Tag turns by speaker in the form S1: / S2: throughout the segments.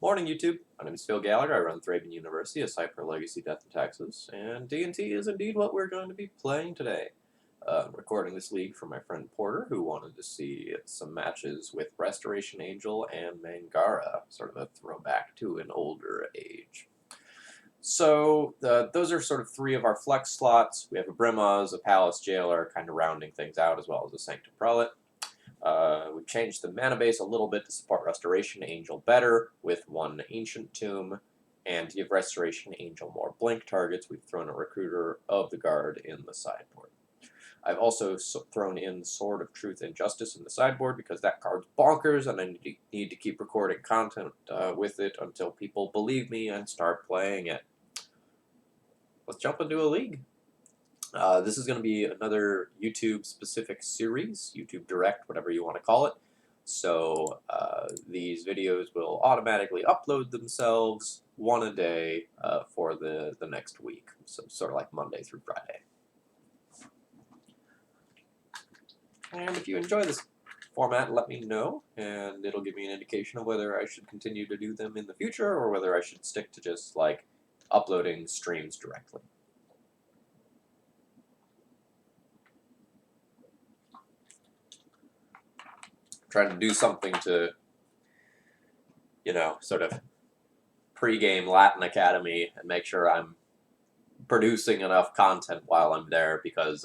S1: Morning, YouTube. My name is Phil Gallagher. I run ThrabenU University, a site for legacy, death, and taxes. And D&T is indeed what we're going to be playing today. I'm recording this league for my friend Porter, who wanted to see some matches with Restoration Angel and Mangara, sort of a throwback to an older age. So those are sort of three of our flex slots. We have a Brimaz, a Palace Jailer, kind of rounding things out, as well as a Sanctum Prelate. We've changed the mana base a little bit to support Restoration Angel better with one Ancient Tomb, and to give Restoration Angel more blink targets, we've thrown a Recruiter of the Guard in the sideboard. I've also thrown in Sword of Truth and Justice in the sideboard because that card's bonkers, and I need to keep recording content with it until people believe me and start playing it. Let's jump into a league. This is going to be another YouTube-specific series, YouTube Direct, whatever you want to call it. So these videos will automatically upload themselves one a day for the next week, so sort of like Monday through Friday. And if you enjoy this format, let me know, and it'll give me an indication of whether I should continue to do them in the future or whether I should stick to just like uploading streams directly. Trying to do something to, you know, sort of pre-game Latin Academy and make sure I'm producing enough content while I'm there because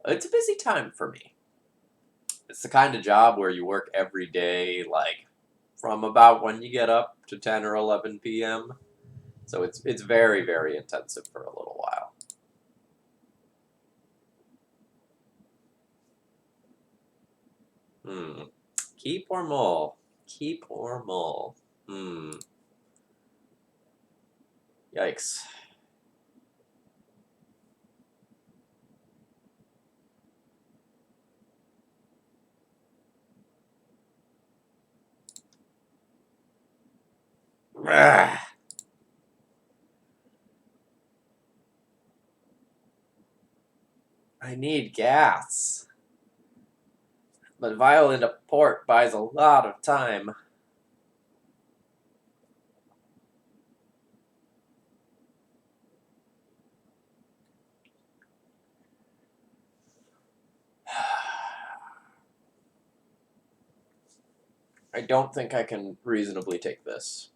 S1: it's a busy time for me. It's the kind of job where you work every day, like from about when you get up to 10 or 11 p.m. So it's very, very intensive for a little while. Keep or mull? Keep or mull? Yikes. I need gas. But Violent Port buys a lot of time. I don't think I can reasonably take this.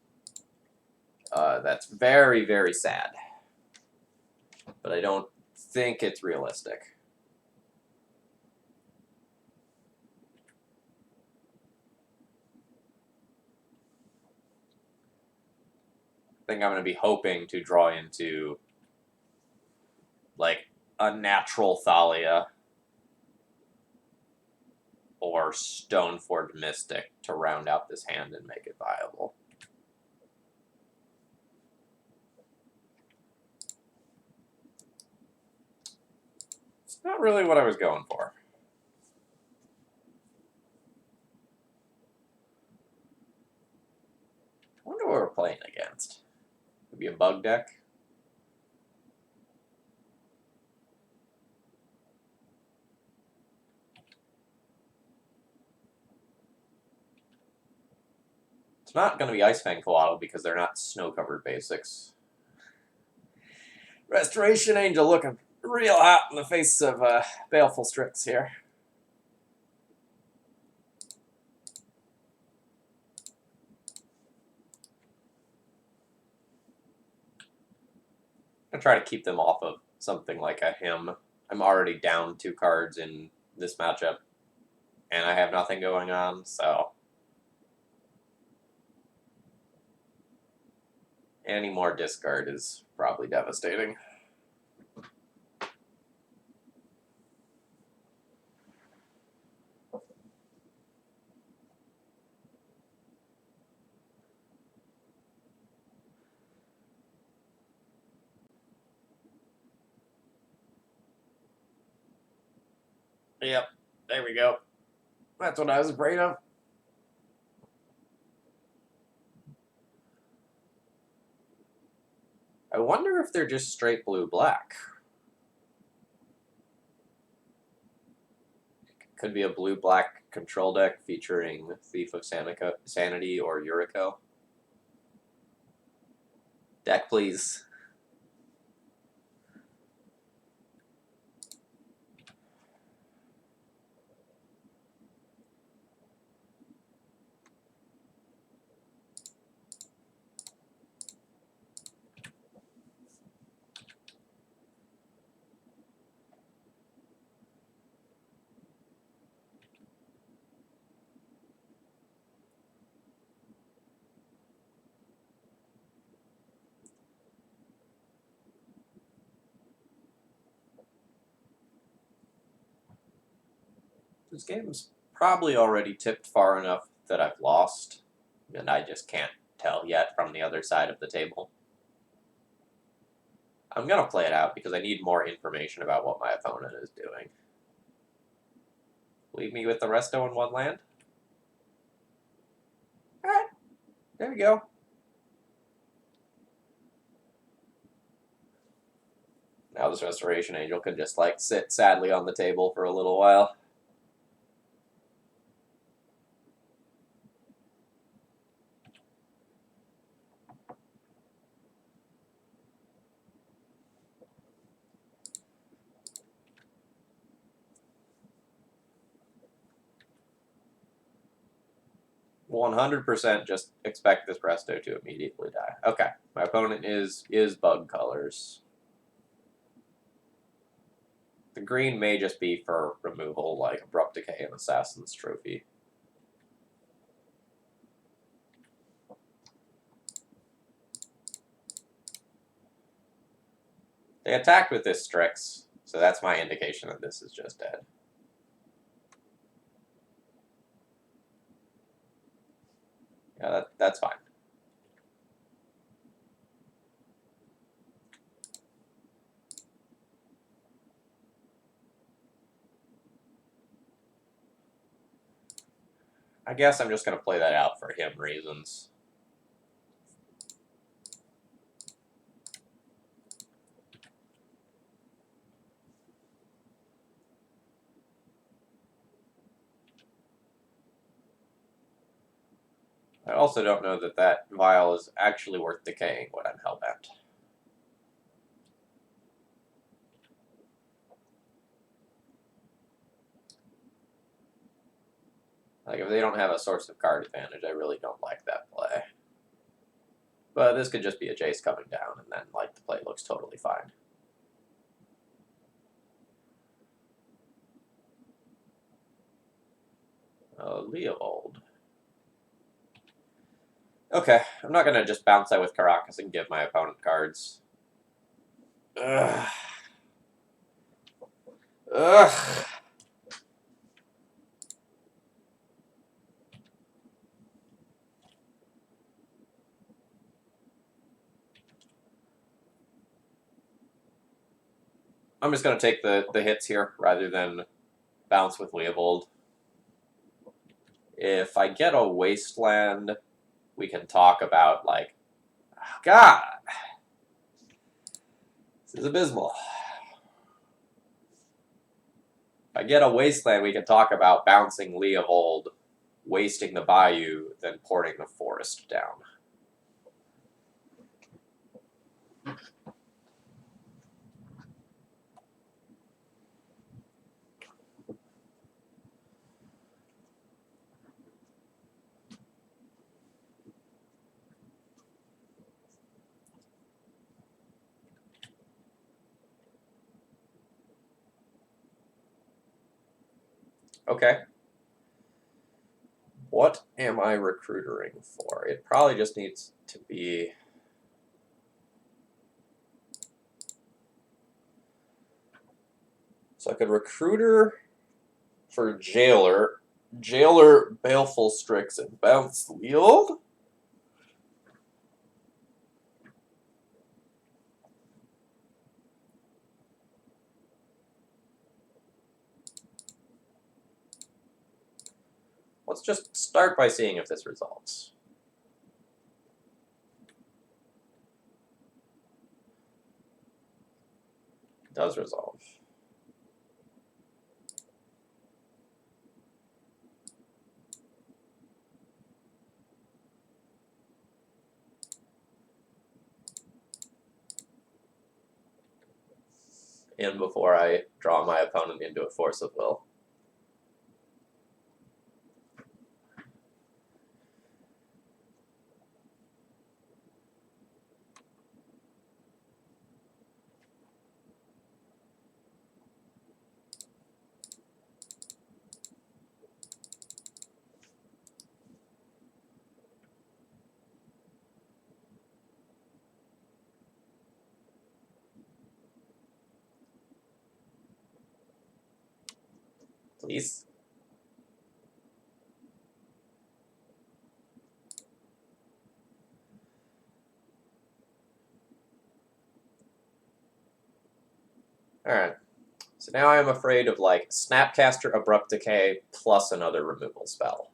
S1: That's very, very sad. But I don't think it's realistic. I think I'm going to be hoping to draw into, like, a natural Thalia or Stoneforge Mystic to round out this hand and make it viable. It's not really what I was going for. I wonder what we're playing against. Maybe a bug deck? It's not going to be Ice Fang Coatl because they're not snow-covered basics. Restoration Angel looking real hot in the face of Baleful Strix here. I'm going to try to keep them off of something like a hymn. I'm already down 2 cards in this matchup, and I have nothing going on, so any more discard is probably devastating. Yep, there we go. That's what I was afraid of. I wonder if they're just straight blue-black. Could be a blue-black control deck featuring Thief of Sanity or Yuriko. Deck, please. This game's probably already tipped far enough that I've lost, and I just can't tell yet from the other side of the table. I'm gonna play it out because I need more information about what my opponent is doing. Leave me with the resto in one land? Alright, there we go. Now this Restoration Angel can just, like, sit sadly on the table for a little while. %, just expect this resto to immediately die. Okay, my opponent is bug colors. The green may just be for removal, like Abrupt Decay and Assassin's Trophy. They attacked with this Strix, so that's my indication that this is just dead. Yeah, that's fine. I guess I'm just going to play that out for him reasons. I also don't know that that vial is actually worth decaying when I'm hellbent. Like, if they don't have a source of card advantage, I really don't like that play. But this could just be a Jace coming down, and then, like, the play looks totally fine. Leovold. Okay, I'm not going to just bounce out with Caracas and give my opponent cards. Ugh. Ugh. I'm just going to take the hits here rather than bounce with Leovold. If I get a Wasteland, we can talk about, like, oh, God, this is abysmal. If I get a Wasteland, we can talk about bouncing Leovold, wasting the Bayou, then porting the Forest down. Okay. What am I recruitering for? It probably just needs to be... So I could recruiter for Jailer, Baleful Strix, and bounce Leovold? Let's just start by seeing if this resolves. It does resolve. in before I draw my opponent into a force of will. Please. Alright. So now I'm afraid of, like, Snapcaster, Abrupt Decay, plus another removal spell.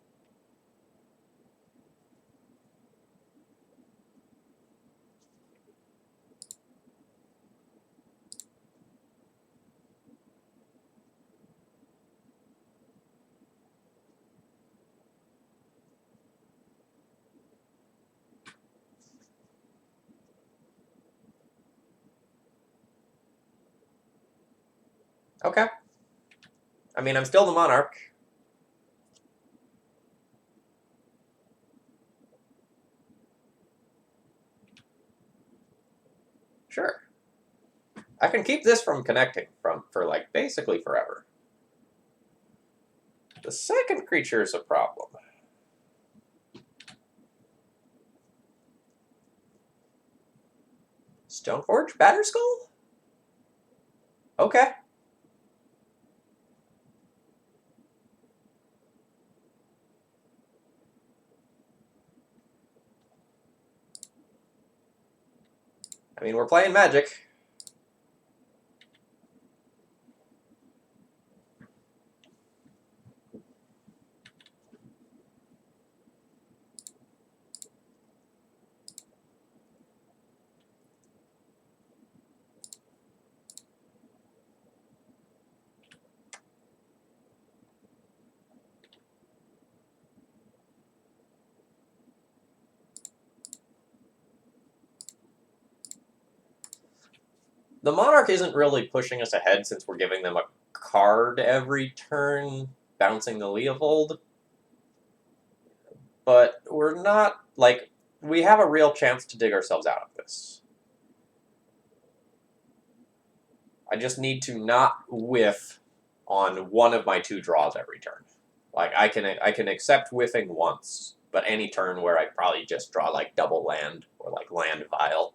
S1: Okay. I mean, I'm still the Monarch. Sure. I can keep this from connecting for like basically forever. The second creature is a problem. Stoneforge? Batterskull? Okay. I mean, we're playing Magic. The Monarch isn't really pushing us ahead since we're giving them a card every turn, bouncing the Leovold. But we're not, like, we have a real chance to dig ourselves out of this. I just need to not whiff on one of my two draws every turn. Like, I can accept whiffing once, but any turn where I probably just draw, like, double land or, like, land vial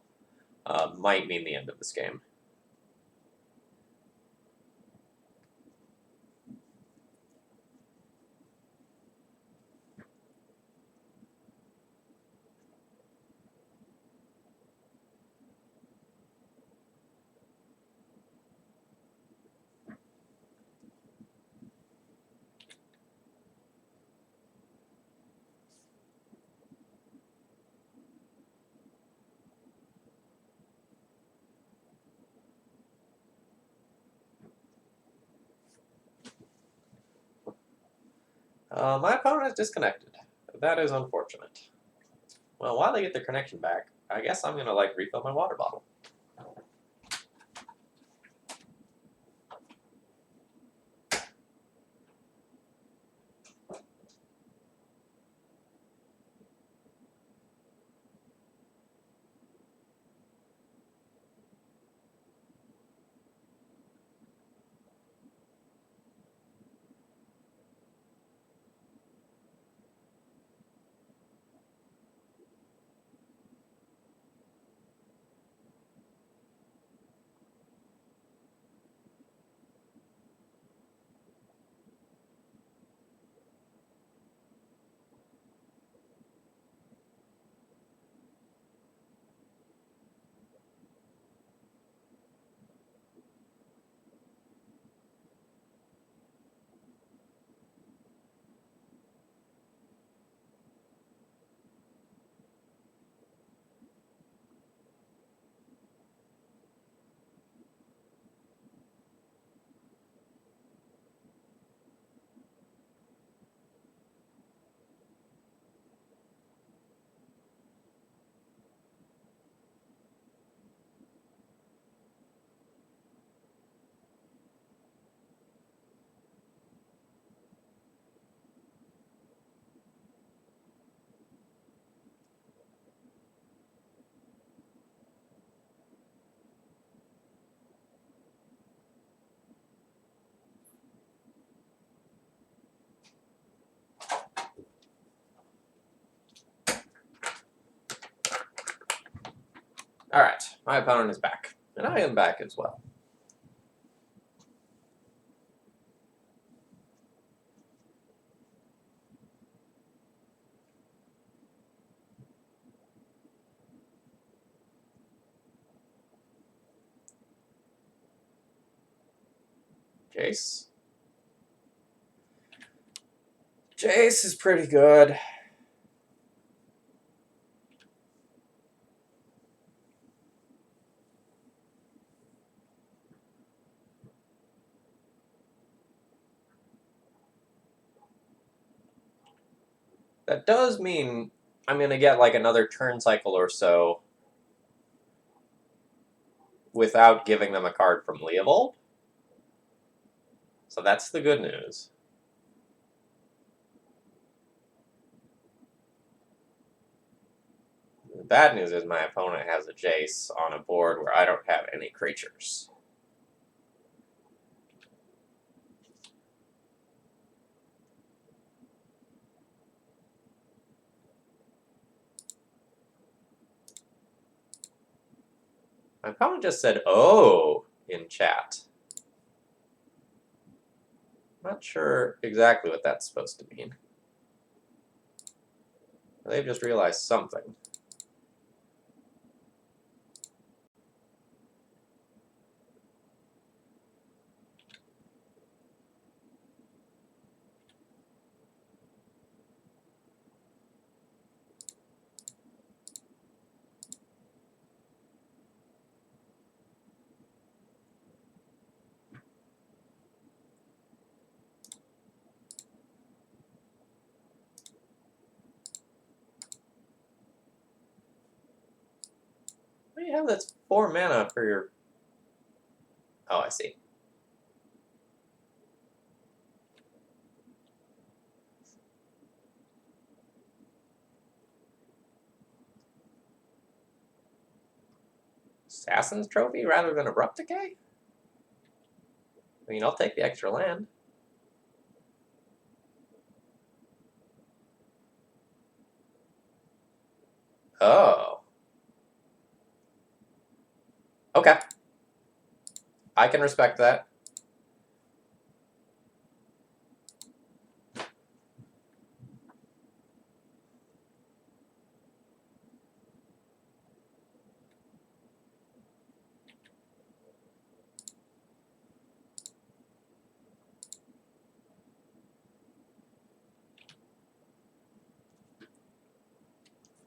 S1: might mean the end of this game. My opponent is disconnected. That is unfortunate. Well, while they get their connection back, I guess I'm gonna, like, refill my water bottle. Alright, my opponent is back. And I am back as well. Jace. Jace is pretty good. That does mean I'm going to get like another turn cycle or so without giving them a card from Leovold. So that's the good news. The bad news is my opponent has a Jace on a board where I don't have any creatures. My opponent just said, "Oh," in chat. Not sure exactly what that's supposed to mean. They've just realized something. What do you have that's 4 mana for your... Oh, I see. Assassin's Trophy rather than Abrupt Decay? I mean, I'll take the extra land. Oh. Okay. I can respect that.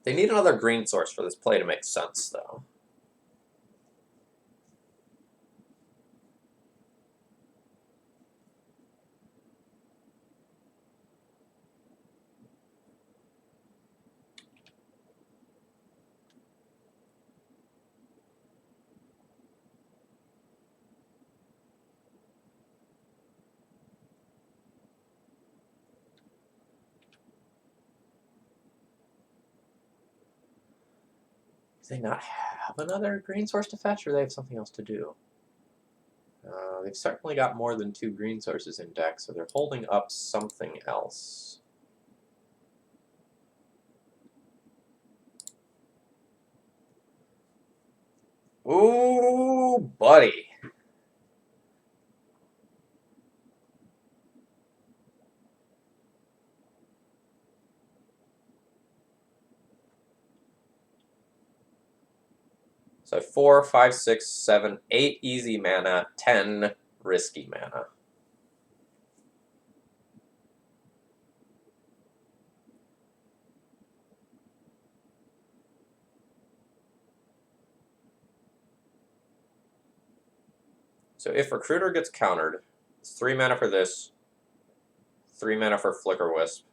S1: They need another green source for this play to make sense, though. Do they not have another green source to fetch, or they have something else to do? They've certainly got more than 2 green sources in deck, so they're holding up something else. Ooh, buddy. So 4, 5, 6, 7, 8 easy mana, 10 risky mana. So if Recruiter gets countered, it's 3 mana for this, 3 mana for Flicker Wisp,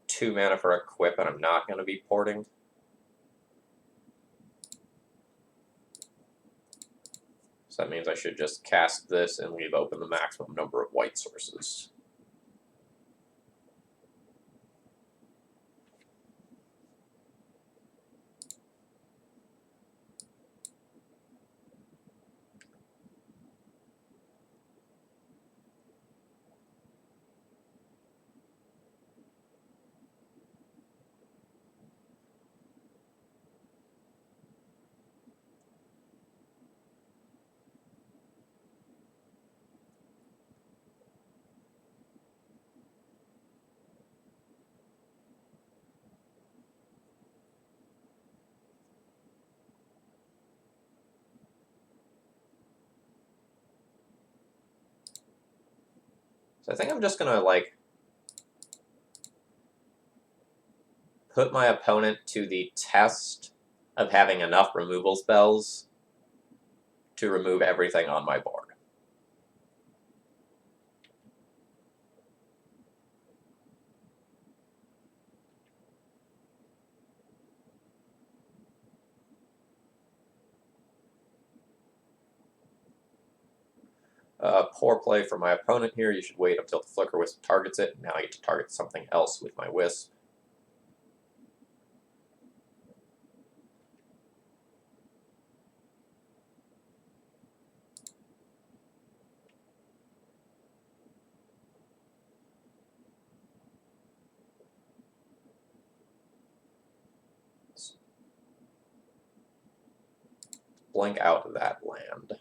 S1: 2 mana for Equip, and I'm not going to be porting. So that means I should just cast this and leave open the maximum number of white sources. So I think I'm just gonna, like, put my opponent to the test of having enough removal spells to remove everything on my board. Poor play from my opponent here. You should wait until the Flicker Wisp targets it. Now I get to target something else with my Wisp. Blink out that land.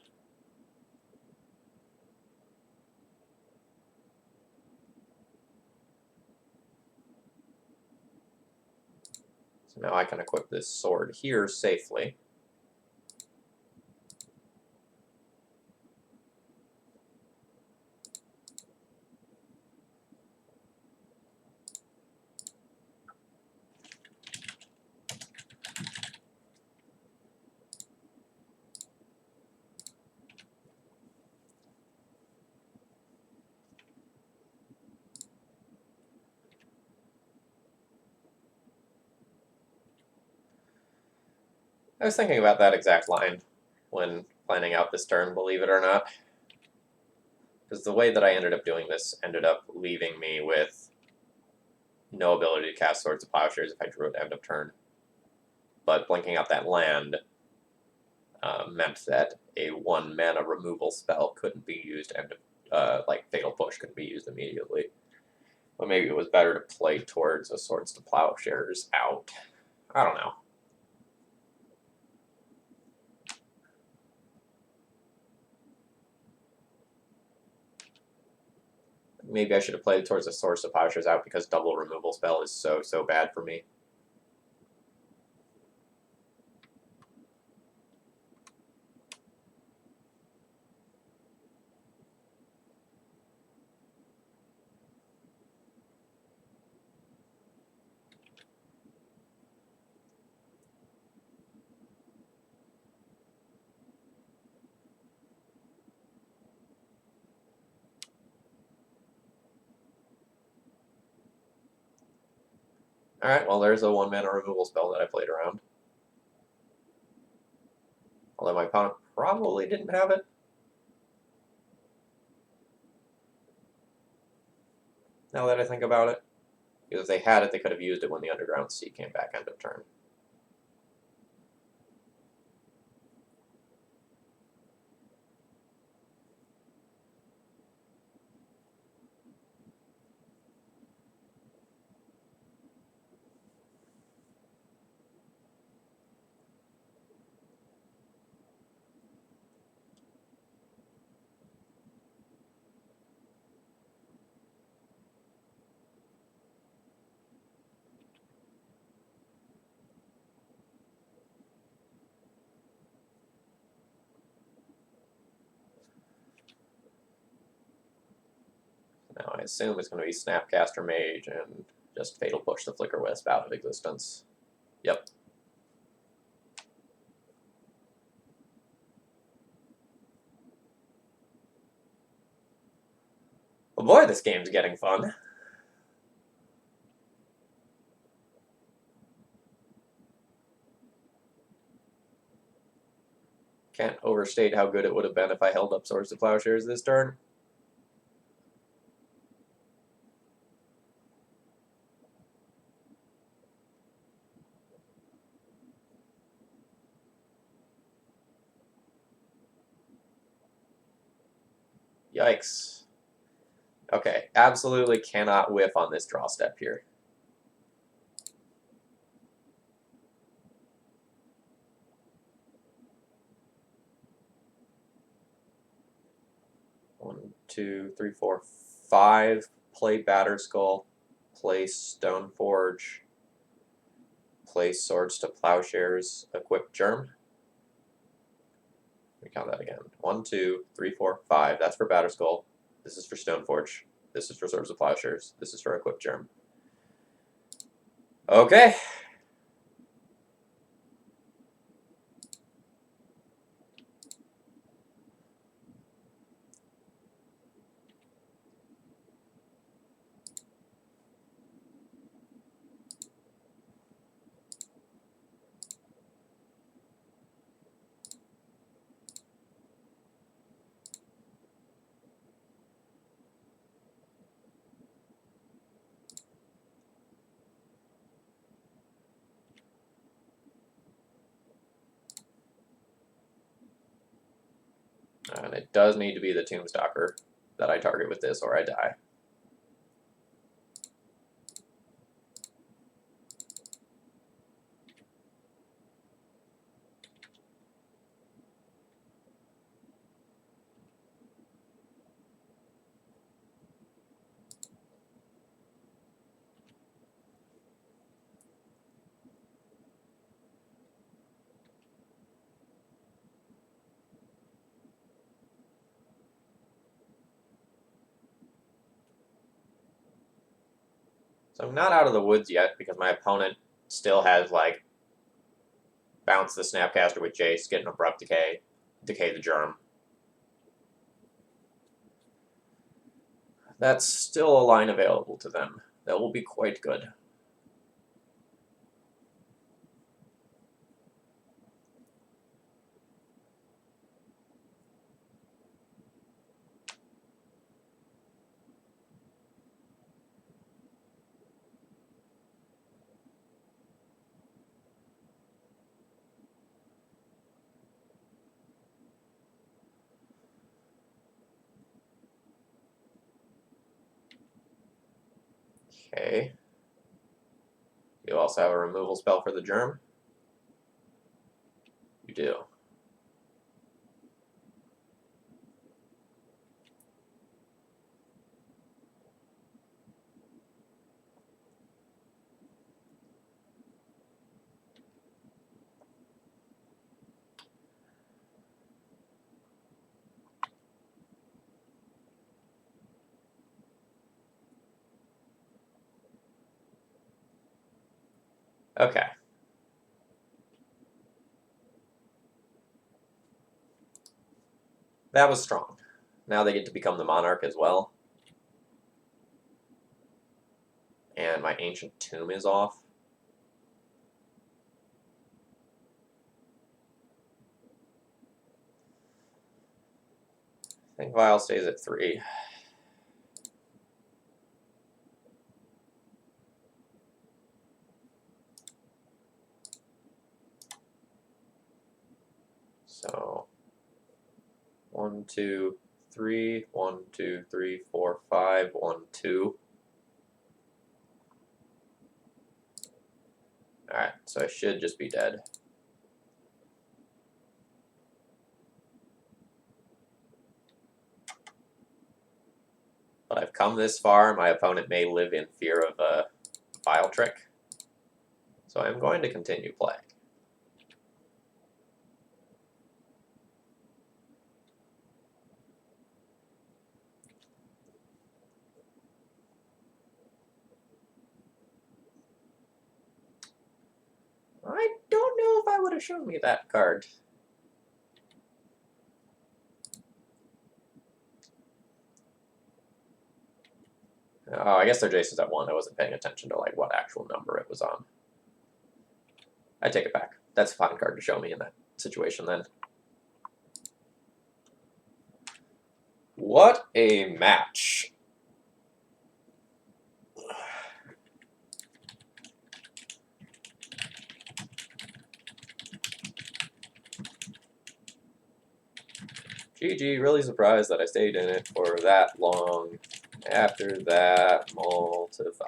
S1: So now I can equip this sword here safely. I was thinking about that exact line when planning out this turn, believe it or not. Because the way that I ended up doing this ended up leaving me with no ability to cast Swords of Plowshares if I drew at end of turn. But blinking out that land meant that a 1 mana removal spell couldn't be used, and like Fatal Push couldn't be used immediately. But maybe it was better to play towards a Swords to Plowshares out. I don't know. Maybe I should have played towards a Swords to Plowshares out because double removal spell is so bad for me. Alright, well, there's a 1 mana removal spell that I played around. Although my opponent probably didn't have it. Now that I think about it. Because if they had it, they could have used it when the Underground Sea came back end of turn. Now I assume it's going to be Snapcaster Mage and just Fatal Push the Flicker Wisp out of existence. Yep. Oh boy, this game's getting fun. Can't overstate how good it would have been if I held up Swords to Plowshares this turn. Yikes. Okay, absolutely cannot whiff on this draw step here. One, two, three, four, five. Play Batterskull. Play Stoneforge. Play Swords to Plowshares. Equip Germ. Let me count that again. 1, 2, 3, 4, 5. That's for Batterskull. This is for Stoneforge. This is Reserves of Plowshares. This is for Equip Germ. Okay. And it does need to be the Tombstalker that I target with this, or I die. So I'm not out of the woods yet because my opponent still has, like, bounce the Snapcaster with Jace, get an Abrupt Decay, decay the Germ. That's still a line available to them. That will be quite good. Okay. You also have a removal spell for the Germ? You do. Okay. That was strong. Now they get to become the Monarch as well. And my Ancient Tomb is off. I think Vial stays at 3. So 1, 2, 3, 1, 2, 3, 4, 5, 1, 2. Alright, so I should just be dead. But I've come this far, my opponent may live in fear of a Vile Trick. So I'm going to continue playing. I don't know if I would have shown me that card. Oh, I guess their Jace is at 1. I wasn't paying attention to like what actual number it was on. I take it back. That's a fine card to show me in that situation then. What a match. GG, really surprised that I stayed in it for that long after that mull to 5.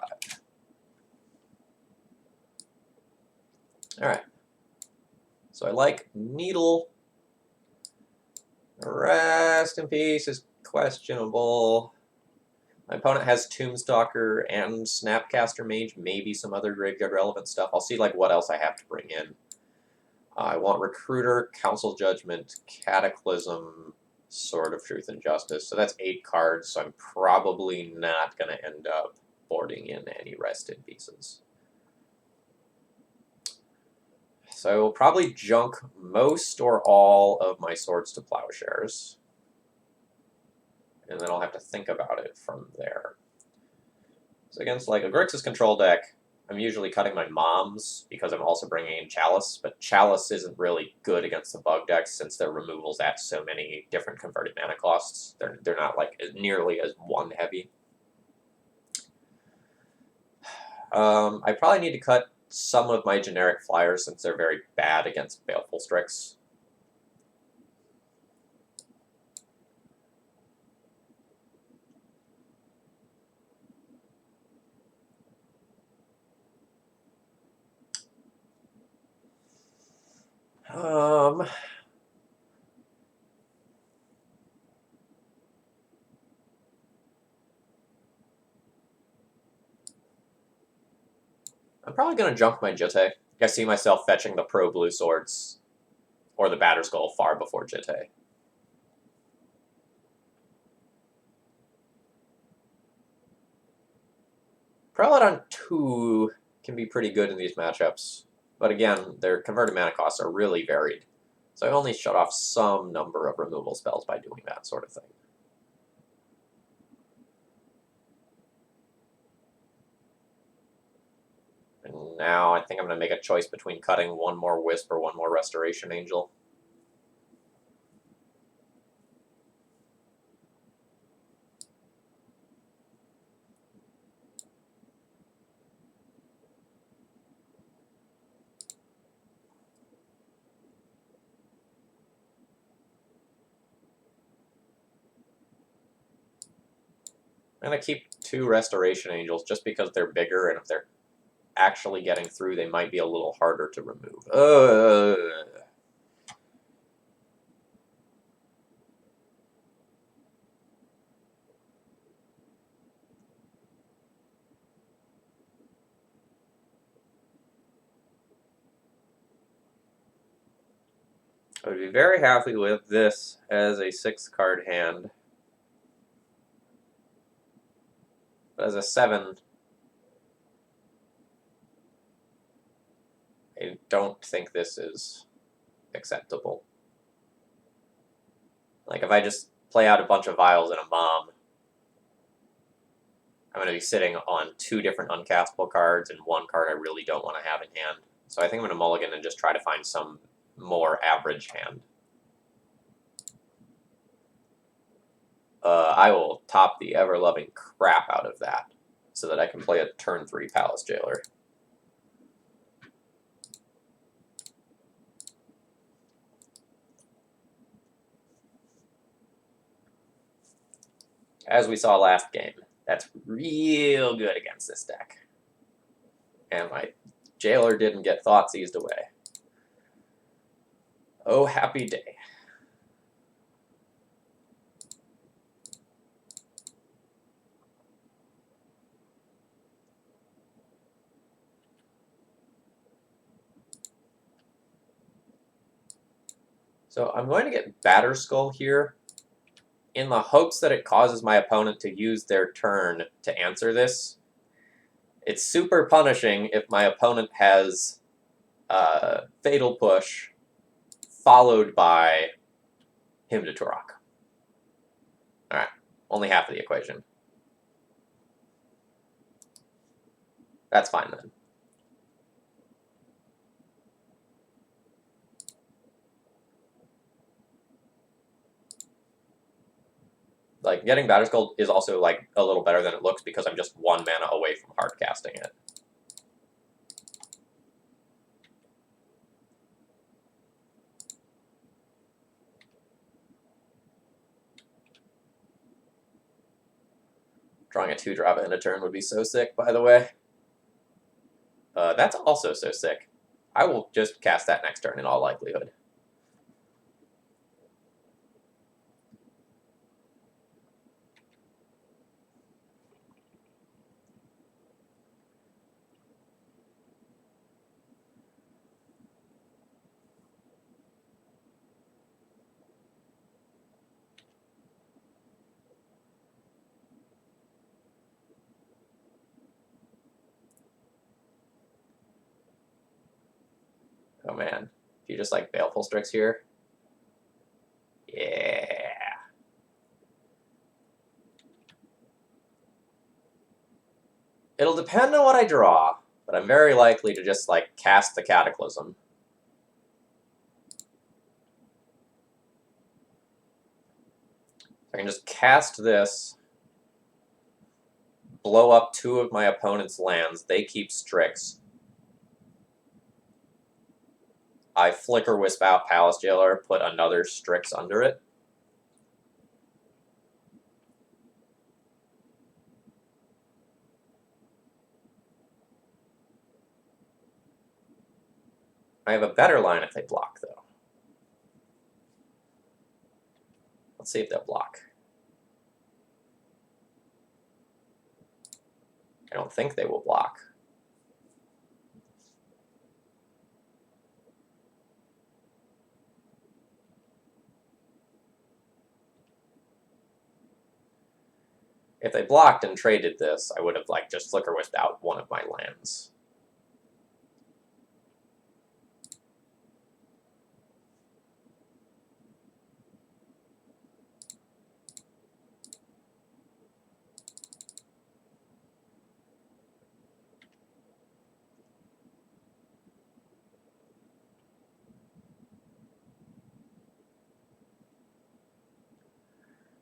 S1: Alright. So I like Needle. Rest in Peace is questionable. My opponent has Tombstalker and Snapcaster Mage, maybe some other graveyard relevant stuff. I'll see like what else I have to bring in. I want Recruiter, Council Judgment, Cataclysm, Sword of Truth and Justice. So that's 8 cards, so I'm probably not going to end up boarding in any rested pieces. So I will probably junk most or all of my Swords to Plowshares. And then I'll have to think about it from there. So against like a Grixis control deck, I'm usually cutting my Moms because I'm also bringing in Chalice, but Chalice isn't really good against the bug decks since their removal's at so many different converted mana costs. They're not like nearly as one heavy. I probably need to cut some of my generic flyers since they're very bad against Baleful Strix. I'm probably going to junk my Jitte. I see myself fetching the Pro Blue Swords or the Batterskull far before Jitte. Prelate 2 can be pretty good in these matchups, but again, their converted mana costs are really varied. So I only shut off some number of removal spells by doing that sort of thing. And now I think I'm going to make a choice between cutting one more Wisp or one more Restoration Angel. I'm going to keep 2 Restoration Angels just because they're bigger, and if they're actually getting through, they might be a little harder to remove. I would be very happy with this as a 6-card hand. But as a 7, I don't think this is acceptable. Like, if I just play out a bunch of Vials and a Mom, I'm going to be sitting on 2 different uncastable cards and 1 card I really don't want to have in hand. So I think I'm going to mulligan and just try to find some more average hand. I will top the ever-loving crap out of that so that I can play a turn 3 Palace Jailer. As we saw last game, that's real good against this deck. And my Jailer didn't get Thoughtseized away. Oh, happy day. So I'm going to get Batterskull here in the hopes that it causes my opponent to use their turn to answer this. It's super punishing if my opponent has Fatal Push followed by Hymn to Turok. Alright, only half of the equation. That's fine then. Like, getting Batterskull is also, like, a little better than it looks because I'm just 1 mana away from hard casting it. Drawing a 2-drop in a turn would be so sick, by the way. That's also so sick. I will just cast that next turn in all likelihood. Oh man, if you just like Baleful Strix here. Yeah. It'll depend on what I draw, but I'm very likely to just like cast the Cataclysm. I can just cast this, blow up 2 of my opponent's lands, they keep Strix. I Flicker Wisp out Palace Jailer, put another Strix under it. I have a better line if they block, though. Let's see if they'll block. I don't think they will block. If they blocked and traded this, I would have like just Flicker Wisped out 1 of my lands.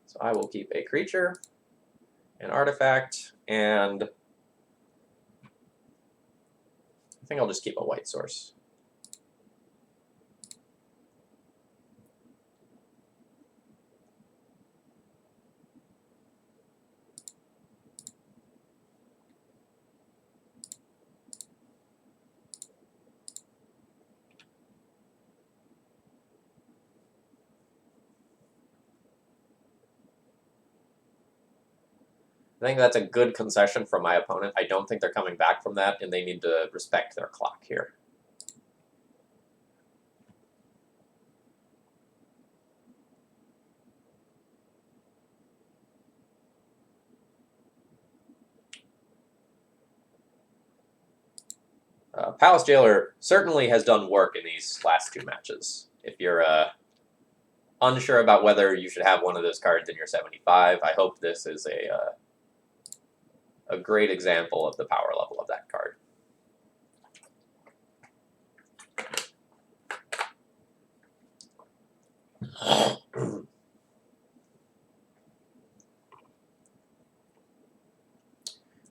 S1: So I will keep a creature, an artifact, and I think I'll just keep a white source. I think that's a good concession from my opponent. I don't think they're coming back from that, and they need to respect their clock here. Palace Jailer certainly has done work in these last 2 matches. If you're unsure about whether you should have one of those cards in your 75, I hope this is a great example of the power level of that card.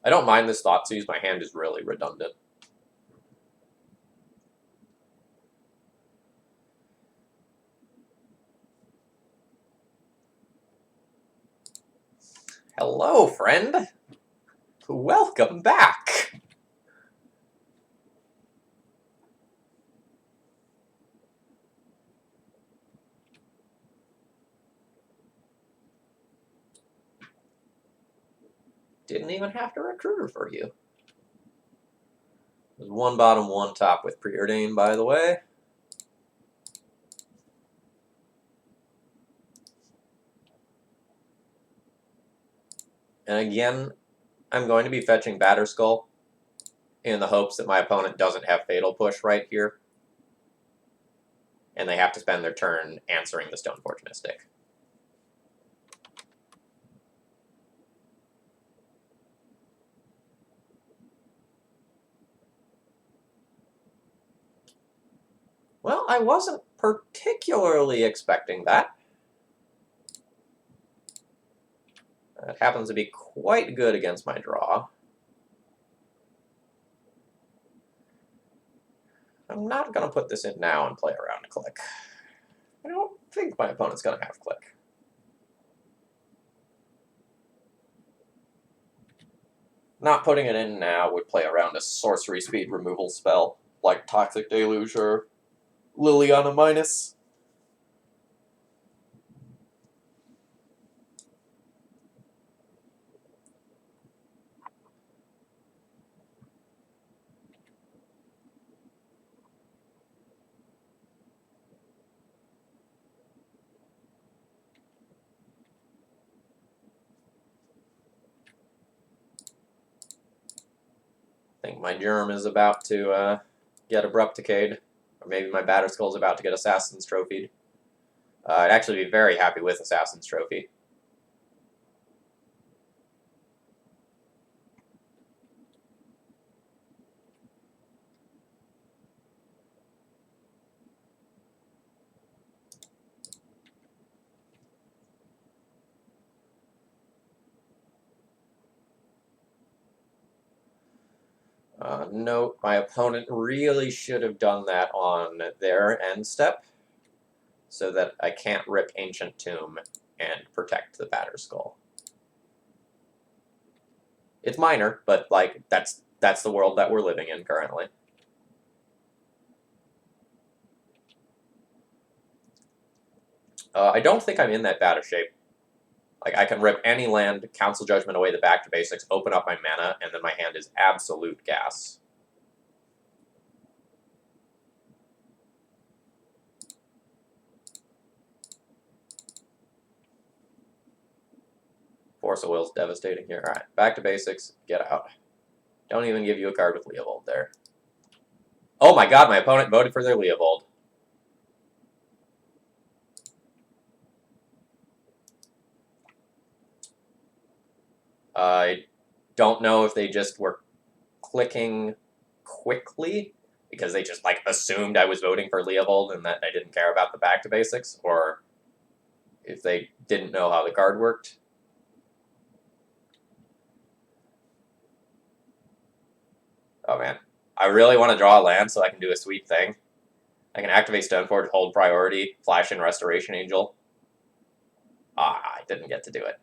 S1: I don't mind this Thoughtseize. My hand is really redundant. Hello, friend. Welcome back. Didn't even have to recruiter for you. There's 1 bottom, 1 top with Preordain, by the way. And again, I'm going to be fetching Batterskull in the hopes that my opponent doesn't have Fatal Push right here. And they have to spend their turn answering the Stoneforge Mystic. Well, I wasn't particularly expecting that. That happens to be quite good against my draw. I'm not going to put this in now and play around a click. I don't think my opponent's going to have click. Not putting it in now would play around a sorcery speed removal spell, like Toxic Deluge or Liliana Minus. I think my Germ is about to get Abrupt Decayed. Or maybe my Batterskull's about to get Assassin's Trophied. I'd actually be very happy with Assassin's Trophy. Note, my opponent really should have done that on their end step, so that I can't rip Ancient Tomb and protect the Batterskull. It's minor, but like that's the world that we're living in currently. I don't think I'm in that bad of shape. Like, I can rip any land, Council Judgment away the back to basics, open up my mana, and then my hand is absolute gas. Force of Will's devastating here. Alright, back to basics, get out. Don't even give you a card with Leovold there. Oh my god, my opponent voted for their Leovold. I don't know if they just were clicking quickly because they just like assumed I was voting for Leovold and that I didn't care about the back to basics, or if they didn't know how the card worked. Oh man, I really want to draw a land so I can do a sweet thing. I can activate Stoneforge, hold priority, flash in Restoration Angel. Ah, I didn't get to do it.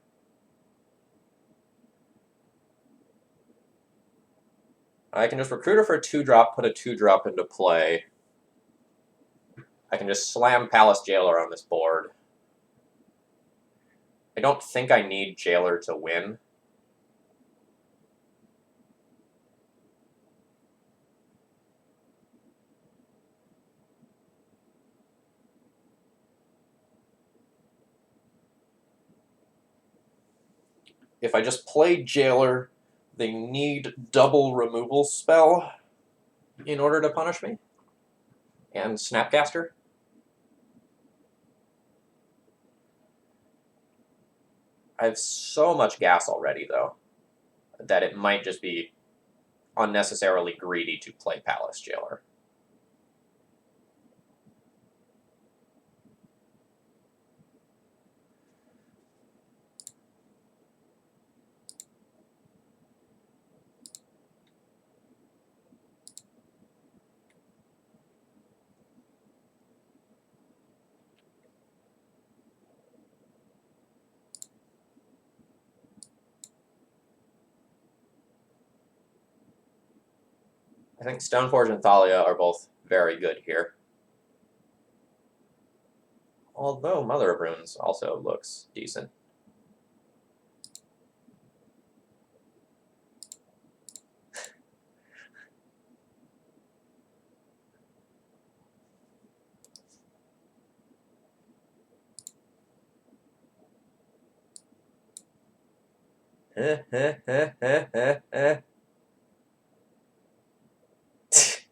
S1: I can just recruit her for a 2-drop, put a 2-drop into play. I can just slam Palace Jailer on this board. I don't think I need Jailer to win. If I just play Jailer, they need double removal spell in order to punish me. And Snapcaster. I have so much gas already, though, that it might just be unnecessarily greedy to play Palace Jailer. I think Stoneforge and Thalia are both very good here. Although Mother of Runes also looks decent.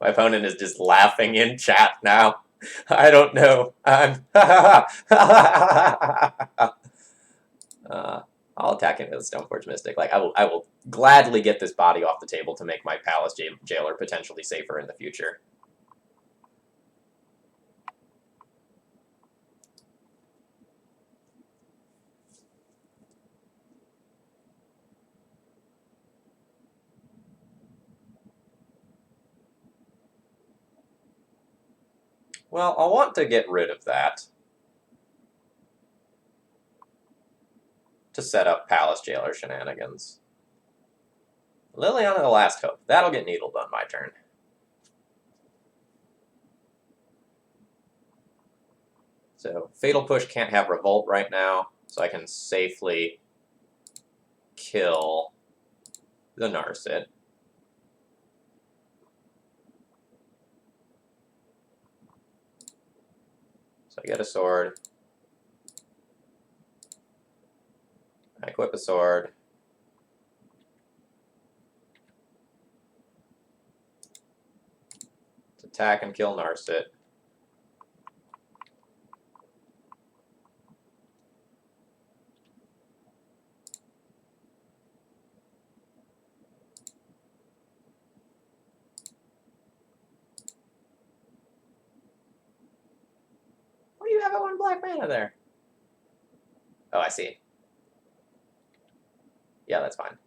S1: My opponent is just laughing in chat now. I don't know. I'm I'll attack him with a Stoneforge Mystic. Like, I will gladly get this body off the table to make my Palace Jailer potentially safer in the future. Well, I'll want to get rid of that to set up Palace Jailer shenanigans. Liliana the Last Hope. That'll get needled on my turn. So Fatal Push can't have Revolt right now, so I can safely kill the Narset. So I get a sword. I equip a sword. Let's attack and kill Narset. black mana there. Oh, I see. Yeah, that's fine.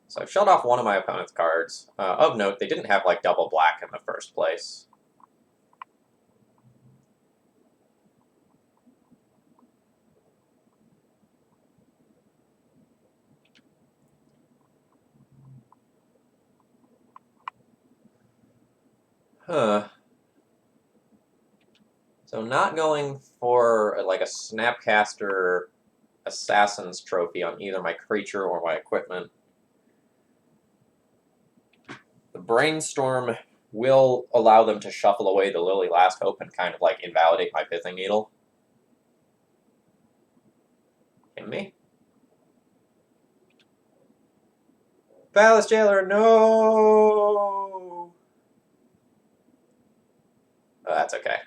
S1: So I've shut off one of my opponent's cards. Of note, they didn't have like double black in the first place. Huh. So not going for like a Snapcaster Assassin's Trophy on either my creature or my equipment. The Brainstorm will allow them to shuffle away the Lily Last Hope and kind of like invalidate my Pithing Needle. Hit me. Palace Jailer, no! Oh, that's okay.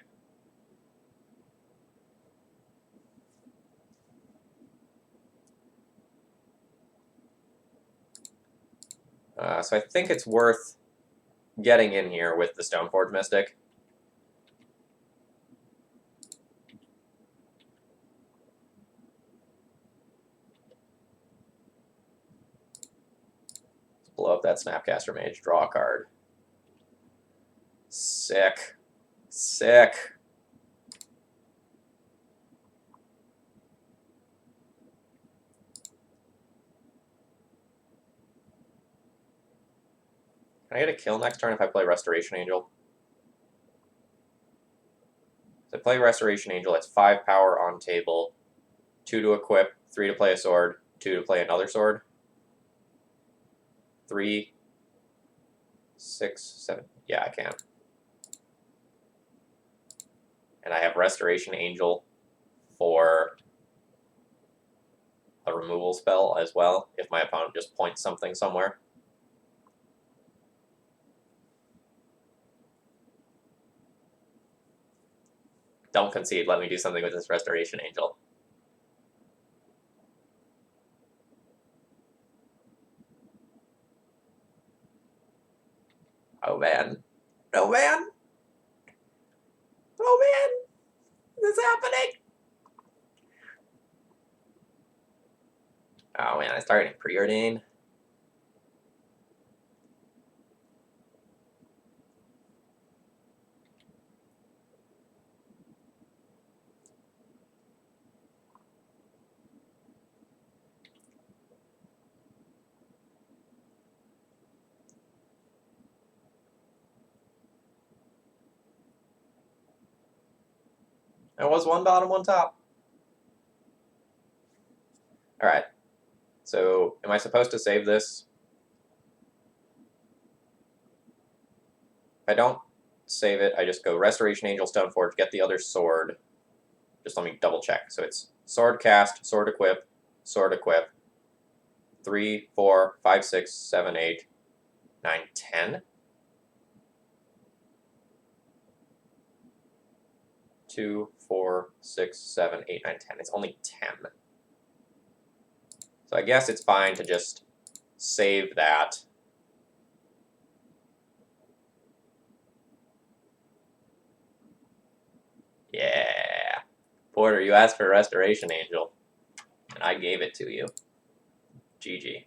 S1: So I think it's worth getting in here with the Stoneforge Mystic. Let's blow up that Snapcaster Mage, draw a card. Sick. Sick. Can I get a kill next turn if I play Restoration Angel? If I play Restoration Angel, it's 5 power on table, 2 to equip, 3 to play a sword, 2 to play another sword. 3, 6, 7. Yeah, I can. And I have Restoration Angel for a removal spell as well, if my opponent just points something somewhere. Don't concede, let me do something with this Restoration Angel. Oh man. Oh man! Oh man! This is happening! Oh man, I started preordain. There was one bottom, one top. Alright. So, am I supposed to save this? If I don't save it, I just go Restoration Angel, Stoneforge, get the other sword. Just let me double check. So it's sword cast, sword equip, 3, 4, 5, 6, 7, 8, 9, 10. 2, 4, 6, 7, 8, 9, 10. It's only 10. So I guess it's fine to just save that. Yeah. Porter, you asked for Restoration Angel, and I gave it to you. GG.